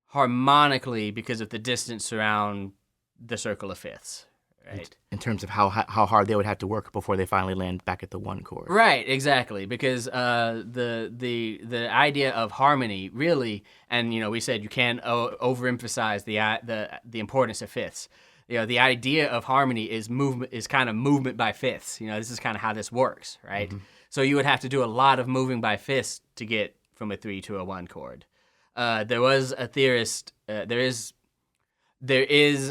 harmonically because of the distance around the circle of fifths, right? In terms of how hard they would have to work before they finally land back at the 1 chord. Right, exactly. Because the idea of harmony really, and we said you can't overemphasize the importance of fifths. The idea of harmony is kind of movement by fifths. This is kind of how this works, right? Mm-hmm. So you would have to do a lot of moving by fifths to get from a 3 to a 1 chord. There was a theorist. There is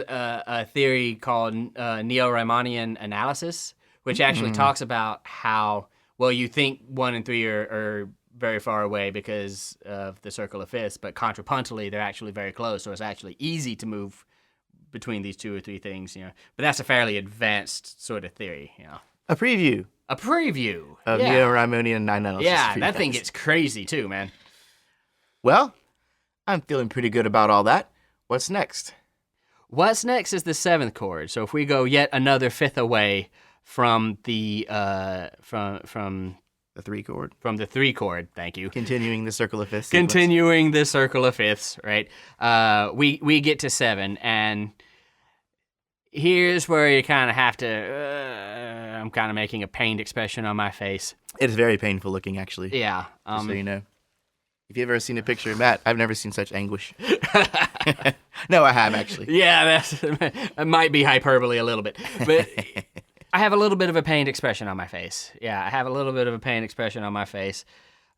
a theory called neo-Riemannian analysis, which actually talks about how you think 1 and 3 are very far away because of the circle of fifths, but contrapuntally they're actually very close. So it's actually easy to move between these two or three things, you know. But that's a fairly advanced sort of theory, you know. A preview A preview of Neo-Riemannian nine-note Yeah, that thing gets crazy too, man. Well, I'm feeling pretty good about all that. What's next? What's next is the seventh chord. So if we go yet another fifth away from the from The three chord. From the three chord, thank you. Continuing the circle of fifths. Continuing the circle of fifths, right? We get to 7, and here's where you kind of have to. I'm kind of making a pained expression on my face. It is very painful looking, actually. Yeah. Just so you know. If you've ever seen a picture of Matt, I've never seen such anguish. No, I have, actually. Yeah, that might be hyperbole a little bit, but I have a little bit of a pained expression on my face. Yeah, I have a little bit of a pained expression on my face.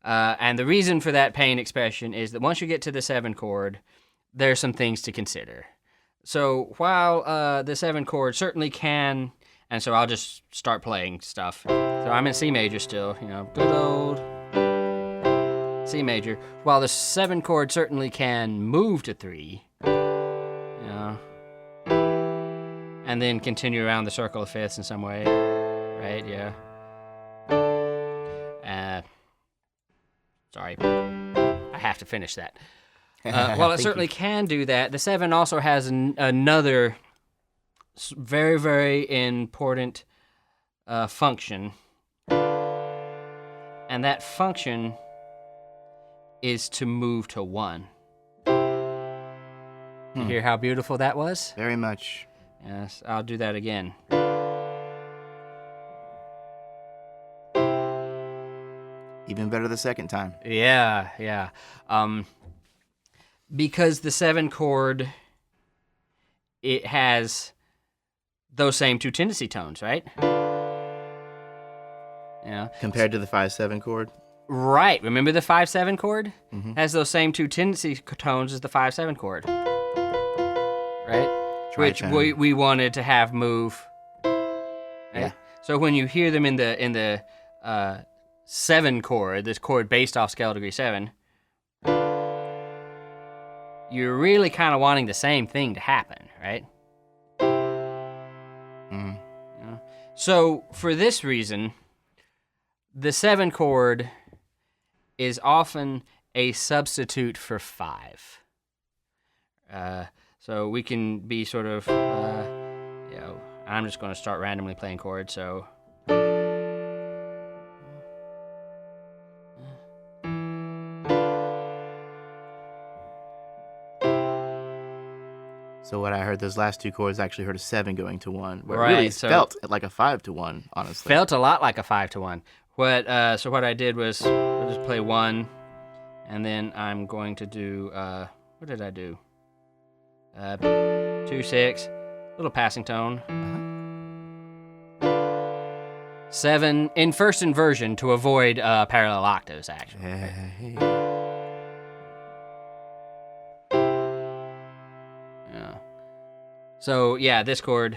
And the reason for that pained expression is that once you get to the 7 chord, there's some things to consider. So while the 7 chord certainly can, and so I'll just start playing stuff. So I'm in C major still, you know, good old C major. While the 7 chord certainly can move to 3, you know, and then continue around the circle of fifths in some way, right? Yeah. Sorry, I have to finish that. While it certainly can do that, the 7 also has another very, very important function, and that function is to move to 1. You hear how beautiful that was? Very much. Yes, I'll do that again. Even better the second time. Yeah. Because the 7 chord, it has those same 2 tendency tones, right? Yeah. Compared to the 5-7 chord? Right. Remember the 5-7 chord? Mm-hmm. Has those same 2 tendency tones as the 5-7 chord. Right? Which we wanted to have move. Right? Yeah. So when you hear them in the 7 chord, this chord based off scale degree 7, you're really kind of wanting the same thing to happen, right? Mm-hmm. Yeah. So for this reason, the 7 chord is often a substitute for 5. So we can be sort of, you know, I'm just going to start randomly playing chords, so. So what I heard, those last 2 chords actually heard a 7 going to 1. Where right, it really so felt like a 5 to 1, honestly. Felt a lot like a 5 to 1. So what I did was I'll just play 1, and then I'm going to do, what did I do? 2-6, little passing tone. 7 in first inversion to avoid parallel octaves, actually. Hey. Yeah. So yeah, this chord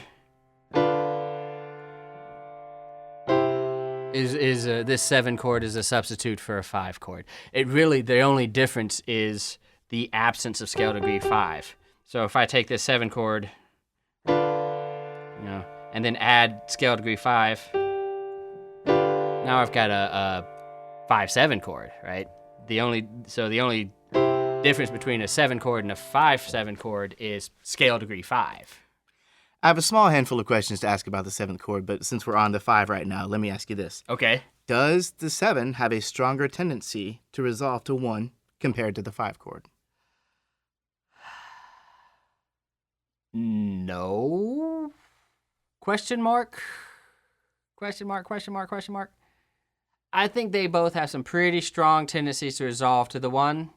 is this 7 chord is a substitute for a 5 chord. It really, the only difference is the absence of scale degree 5. So if I take this 7 chord, you know, and then add scale degree 5, now I've got a 5-7 chord, right? The only difference between a 7 chord and a 5-7 chord is scale degree 5. I have a small handful of questions to ask about the 7th chord, but since we're on the 5 right now, let me ask you this. Okay. Does the 7 have a stronger tendency to resolve to 1 compared to the 5 chord? No. Question mark? Question mark? I think they both have some pretty strong tendencies to resolve to the 1.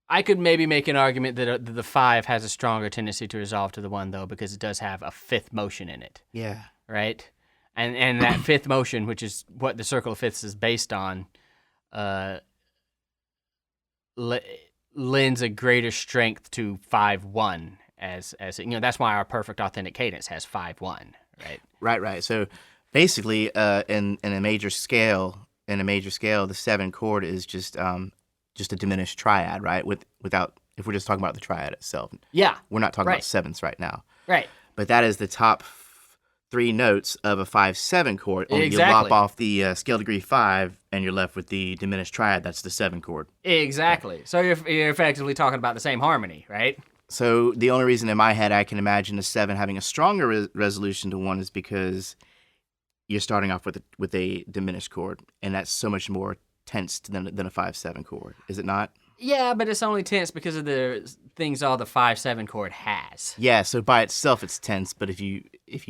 I could maybe make an argument that the 5 has a stronger tendency to resolve to the 1, though, because it does have a 5th motion in it. Yeah. Right? And that 5th motion, which is what the circle of fifths is based on, lends a greater strength to 5-1 as you know. That's why our perfect authentic cadence has 5-1, right? Right. So basically, in a major scale, the 7 chord is just a diminished triad, right? If if we're just talking about the triad itself. Yeah. We're not talking Right. about sevenths right now. Right. But that is the top 3 notes of a 5/7 chord. Only Exactly. you lop off the scale degree 5, and you're left with the diminished triad. That's the 7 chord. Exactly. So you're effectively talking about the same harmony, right? So the only reason in my head I can imagine a 7 having a stronger resolution to 1 is because you're starting off with a diminished chord, and that's so much more tensed than a 5/7 chord. Is it not? Yeah, but it's only tense because of the things all the 5/7 chord has. Yeah, so by itself it's tense, but if you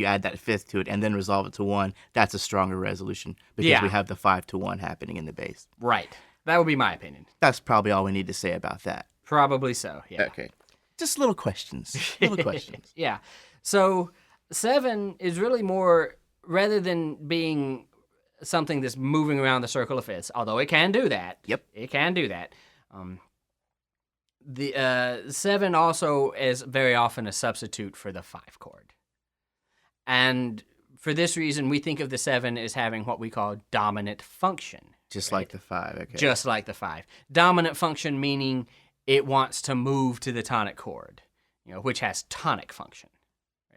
add that fifth to it and then resolve it to 1, that's a stronger resolution because we have the 5 to 1 happening in the bass. Right. That would be my opinion. That's probably all we need to say about that. Probably so, yeah. Okay. Just little questions. Little questions. Yeah. So 7 is really more, rather than being something that's moving around the circle of fifths, although it can do that. Yep. It can do that. The 7 also is very often a substitute for the 5 chord. And for this reason, we think of the 7 as having what we call dominant function. Just like the 5, okay. Just like the 5. Dominant function meaning it wants to move to the tonic chord, which has tonic function,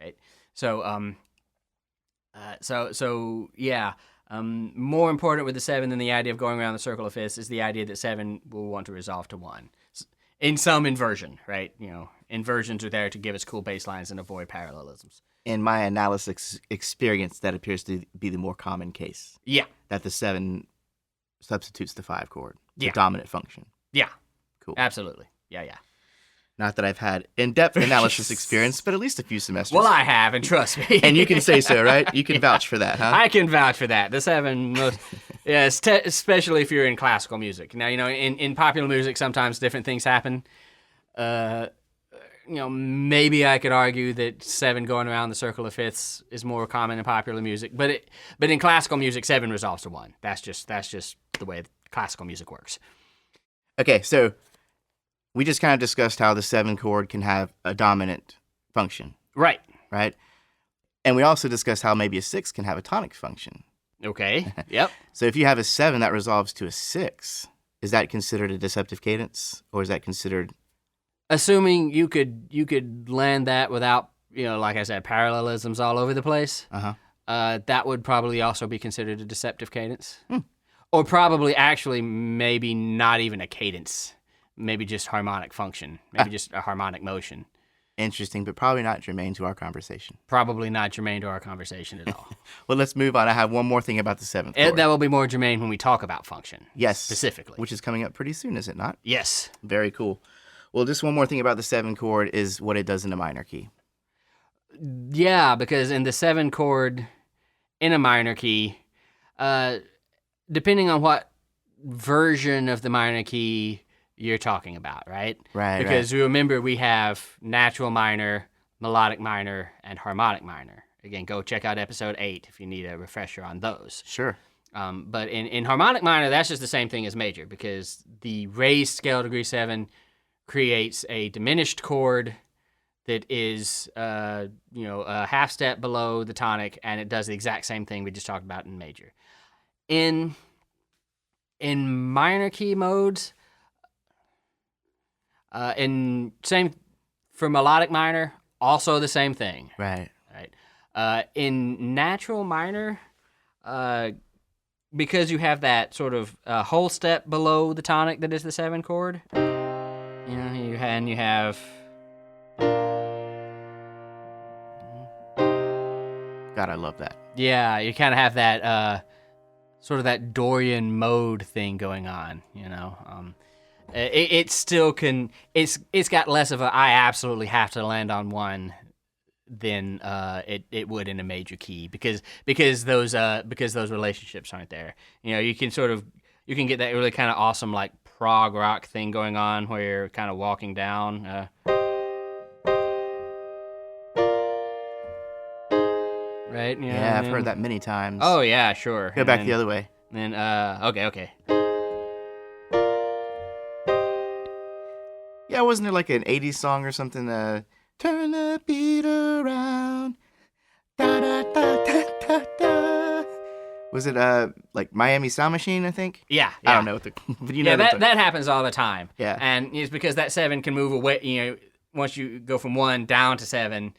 right? So, more important with the 7 than the idea of going around the circle of fifths is the idea that 7 will want to resolve to 1 in some inversion, right? Inversions are there to give us cool bass lines and avoid parallelisms. In my analysis experience, that appears to be the more common case. Yeah. That the 7 substitutes the 5 chord, the Yeah. dominant function. Yeah. Cool. Absolutely. Yeah. Not that I've had in-depth analysis experience, but at least a few semesters. Well, I have, and trust me. And you can say so, right? You can vouch for that, huh? I can vouch for that. The 7, especially if you're in classical music. Now, in popular music, sometimes different things happen. Maybe I could argue that 7 going around the circle of fifths is more common in popular music, but in classical music, 7 resolves to 1. That's just the way classical music works. Okay, so we just kind of discussed how the 7 chord can have a dominant function. Right. Right? And we also discussed how maybe a 6 can have a tonic function. Okay. Yep. So if you have a 7 that resolves to a 6, is that considered a deceptive cadence, or is that considered... Assuming you could land that without, like I said, parallelisms all over the place, that would probably also be considered a deceptive cadence. Or probably actually maybe not even a cadence. Maybe just harmonic function. Maybe just a harmonic motion. Interesting, but probably not germane to our conversation. Probably not germane to our conversation at all. Well, let's move on. I have one more thing about the 7th chord. That will be more germane when we talk about function. Yes. Specifically. Which is coming up pretty soon, is it not? Yes. Very cool. Well, just one more thing about the 7 chord is what it does in a minor key. Yeah, because in the 7 chord in a minor key, depending on what version of the minor key you're talking about, right? Right. Because remember, we have natural minor, melodic minor, and harmonic minor. Again, go check out episode 8 if you need a refresher on those. Sure. But in harmonic minor, that's just the same thing as major, because the raised scale degree 7 creates a diminished chord that is, a half step below the tonic, and it does the exact same thing we just talked about in major. In minor key modes, for melodic minor, also the same thing. Right. In natural minor, because you have that sort of whole step below the tonic that is the 7 chord, you have. God, I love that. Yeah, you kind of have that sort of that Dorian mode thing going on, It still can. It's got less of a I absolutely have to land on 1 than it would in a major key because those relationships aren't there. You can get that really kind of awesome like prog rock thing going on where you're kind of walking down. Right? Yeah, I've heard that many times. Oh yeah, sure. Go back the other way. And okay. Yeah, wasn't there like an 80s song or something? Turn the beat around. Da, da, da, da, da, da. Was it like Miami Sound Machine? I think. Yeah. I don't know what but you know that happens all the time. Yeah. And it's because that 7 can move away. You know, once you go from 1 down to 7,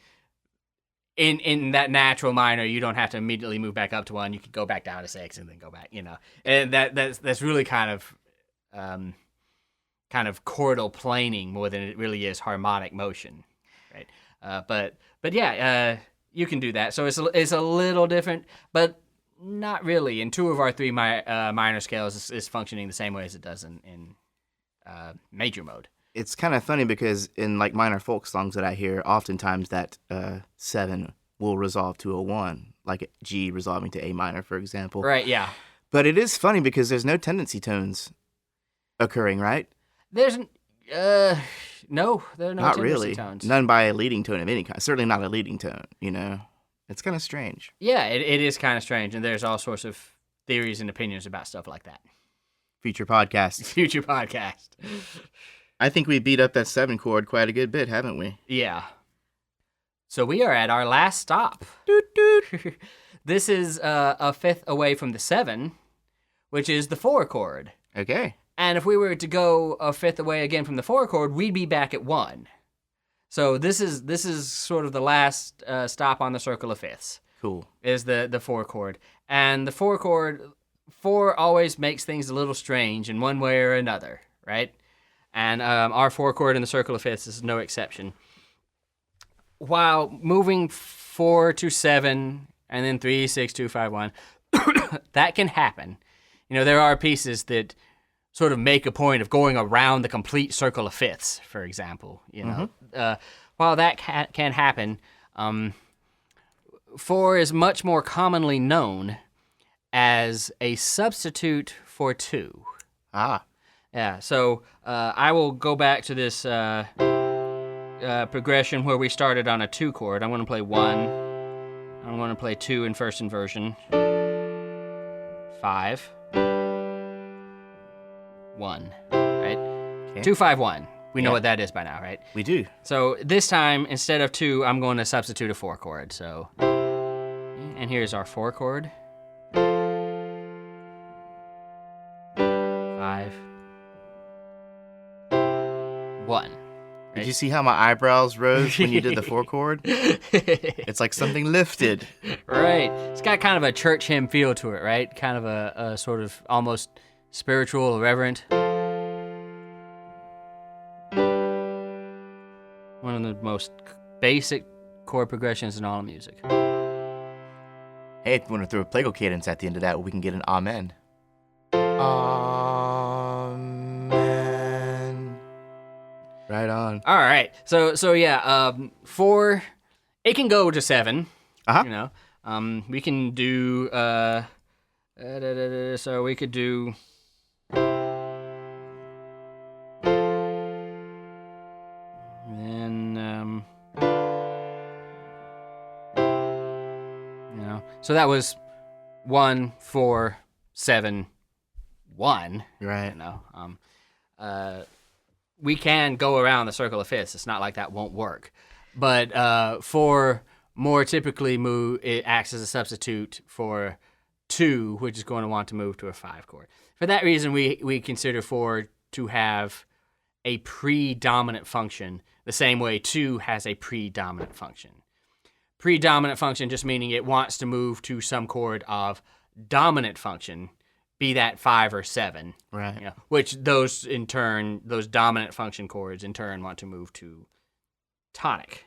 in that natural minor, you don't have to immediately move back up to 1. You could go back down to 6 and then go back. You know, and that's really kind of chordal planing more than it really is harmonic motion, right? But yeah, you can do that. So it's a little different, but not really. And 2 of our 3 minor scales is functioning the same way as it does in major mode. It's kind of funny because in like minor folk songs that I hear, oftentimes that 7 will resolve to a 1, like G resolving to A minor, for example. Right, yeah. But it is funny because there's no tendency tones occurring, right? There's no, there are no Not tendency really. tones. None by a leading tone of any kind. Certainly not a leading tone, you know? It's kind of strange. Yeah, it is kind of strange, and there's all sorts of theories and opinions about stuff like that. Future podcast. Future podcast. I think we beat up that 7 chord quite a good bit, haven't we? Yeah. So we are at our last stop. Doot, doot. This is a 5th away from the 7, which is the 4 chord. Okay. And if we were to go a 5th away again from the 4 chord, we'd be back at 1. So this is sort of the last stop on the circle of 5ths. Cool. Is the 4 chord. And the 4 chord, 4 always makes things a little strange in one way or another, right? And our 4 chord in the circle of 5ths is no exception. While moving 4 to 7 and then 3, 6, 2, 5, 1, that can happen. You know, there are pieces that sort of make a point of going around the complete circle of 5ths, for example. You know, while that can happen, 4 is much more commonly known as a substitute for 2. Ah. Yeah, so I will go back to this progression where we started on a 2 chord. I'm going to play 1. I'm going to play 2 in first inversion. 5. 1. Right? Okay. 2, 5, 1. We know what that is by now, right? We do. So this time, instead of 2, I'm going to substitute a 4 chord. So, and here's our 4 chord. 5. 1. Did you see how my eyebrows rose when you did the 4 chord? It's like something lifted. Right. It's got kind of a church hymn feel to it, right? Kind of a sort of almost spiritual, reverent. One of the most basic chord progressions in all of music. Hey, if you want to throw a plagal cadence at the end of that, we can get an amen. Amen. Right on. All right. So yeah, 4, it can go to 7. Uh-huh. You know, we can do, so we could do, then, you know, so that was 1, 4, 7, 1. Right. You know, we can go around the circle of 5ths. It's not like that won't work. But 4 more typically it acts as a substitute for 2, which is going to want to move to a 5 chord. For that reason, we consider 4 to have a predominant function the same way 2 has a predominant function. Predominant function just meaning it wants to move to some chord of dominant function, be that 5 or 7. Right. You know, which those dominant function chords in turn want to move to tonic.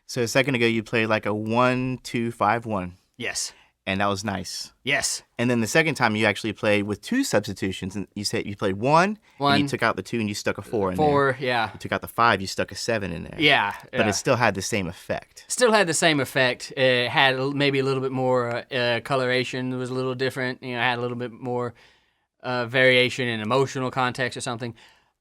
So a second ago you played like a 1, 2, 5, 1. Yes. And that was nice. Yes. And then the second time you actually played with 2 substitutions, and you said you played 1, and you took out the 2 and you stuck a 4 in there. 4, yeah. You took out the 5, you stuck a 7 in there. Yeah. But it still had the same effect. Still had the same effect. It had maybe a little bit more coloration. It was a little different. You know, had a little bit more variation in emotional context or something.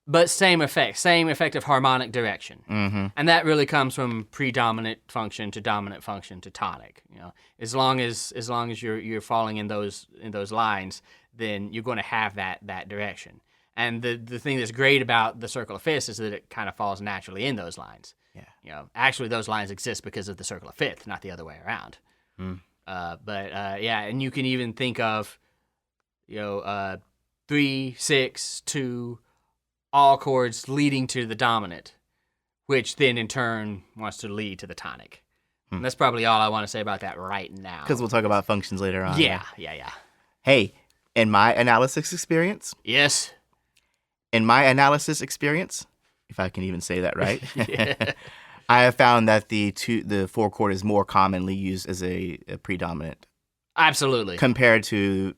But same effect of harmonic direction. Mm-hmm. And that really comes from predominant function to dominant function to tonic. You know, as long as you're falling in those lines, then you're going to have that direction. And the thing that's great about the circle of 5ths is that it kind of falls naturally in those lines. Yeah. You know, actually those lines exist because of the circle of 5th, not the other way around. Yeah, and you can even think of, 3, 6, 2, all chords leading to the dominant, which then in turn wants to lead to the tonic. And that's probably all I want to say about that right now. Because we'll talk about functions later on. Yeah. Hey, in my analysis experience, Yes. if I can even say that right, Yeah. I have found that the 4 chord is more commonly used as a predominant Absolutely. compared to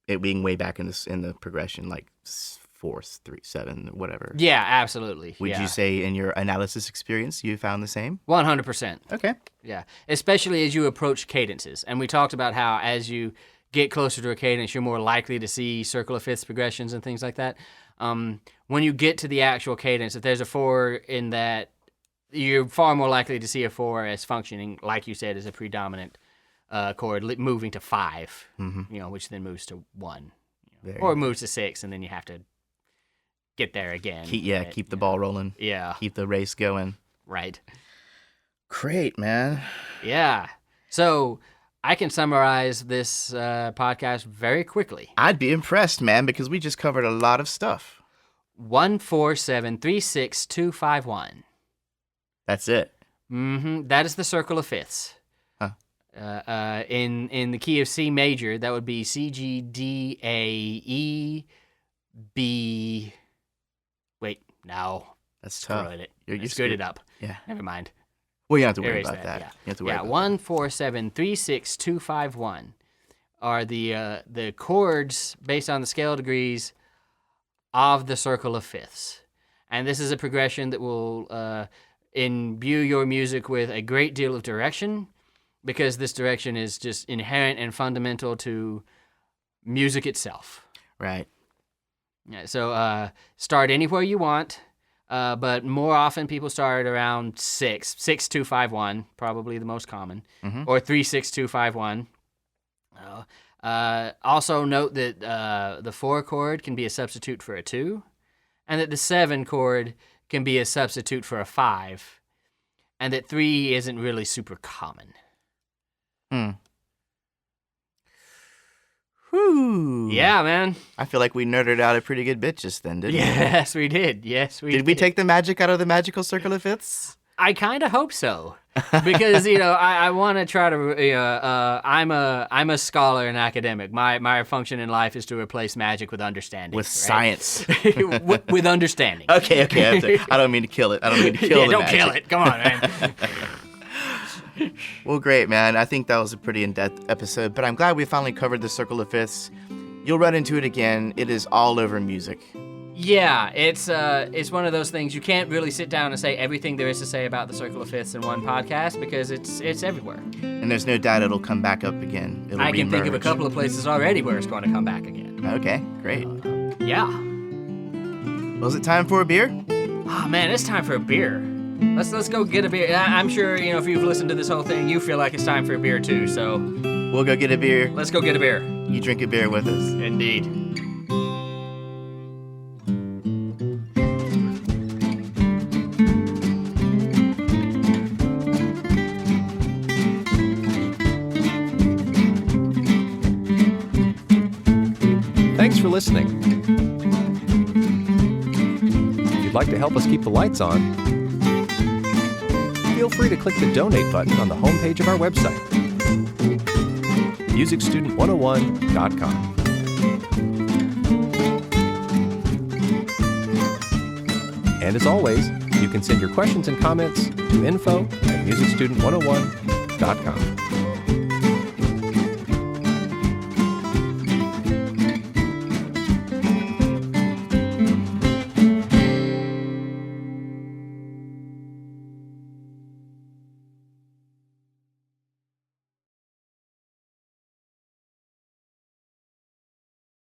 it being way back in the progression, like 4, 3, 7, whatever. Yeah, absolutely. Would you say in your analysis experience you found the same? 100%. Okay. Yeah, especially as you approach cadences. And we talked about how as you get closer to a cadence, you're more likely to see circle of fifths progressions and things like that. When you get to the actual cadence, if there's a 4 in that, you're far more likely to see a 4 as functioning, like you said, as a predominant chord, moving to 5, which then moves to 1. Or moves to 6, and then you have to get there again. Keep the ball rolling. Yeah. Keep the race going. Right. Great, man. Yeah. So I can summarize this podcast very quickly. I'd be impressed, man, because we just covered a lot of stuff. 1, 4, 7, 3, 6, 2, 5, 1. That's it. That is the circle of fifths. Huh. In the key of C major, that would be C, G, D, A, E, B. Wait, no. That's tough. Screwed it. I screwed it up. Yeah. Never mind. Well, you don't have to worry Erase about that. Yeah. You have to worry about 1, 4, 7, 3, 6, 2, 5, 1 are the chords based on the scale degrees of the circle of fifths. And this is a progression that will imbue your music with a great deal of direction, because this direction is just inherent and fundamental to music itself. Right. Yeah, so start anywhere you want, but more often people start around 6, 6, 2, 5, 1, probably the most common, or 3, 6, 2, 5, 1. Also note that the 4 chord can be a substitute for a 2, and that the 7 chord can be a substitute for a 5, and that 3 isn't really super common. Whew. Yeah, man. I feel like we nerded out a pretty good bit just then, didn't we? Yes, we did. Yes, we did. Did we take the magic out of the magical circle of fifths? I kind of hope so, because I want to try to. I'm a scholar and academic. My function in life is to replace magic with understanding. With science. with understanding. Okay. I don't mean to kill it. I don't mean to kill the magic. Don't kill it. Come on, man. Well, great, man. I think that was a pretty in-depth episode, but I'm glad we finally covered the circle of fifths. You'll run into it again. It is all over music. Yeah, it's one of those things you can't really sit down and say everything there is to say about the circle of fifths in one podcast, because it's everywhere. And there's no doubt it'll come back up again. I can think of a couple of places already where it's going to come back again. Okay, great. Yeah. Well, is it time for a beer? Oh man, it's time for a beer. Let's go get a beer. I'm sure if you've listened to this whole thing, you feel like it's time for a beer too. So we'll go get a beer. Let's go get a beer. You drink a beer with us. Indeed. Thanks for listening. If you'd like to help us keep the lights on, feel free to click the donate button on the homepage of our website, musicstudent101.com. And as always, you can send your questions and comments to info@musicstudent101.com.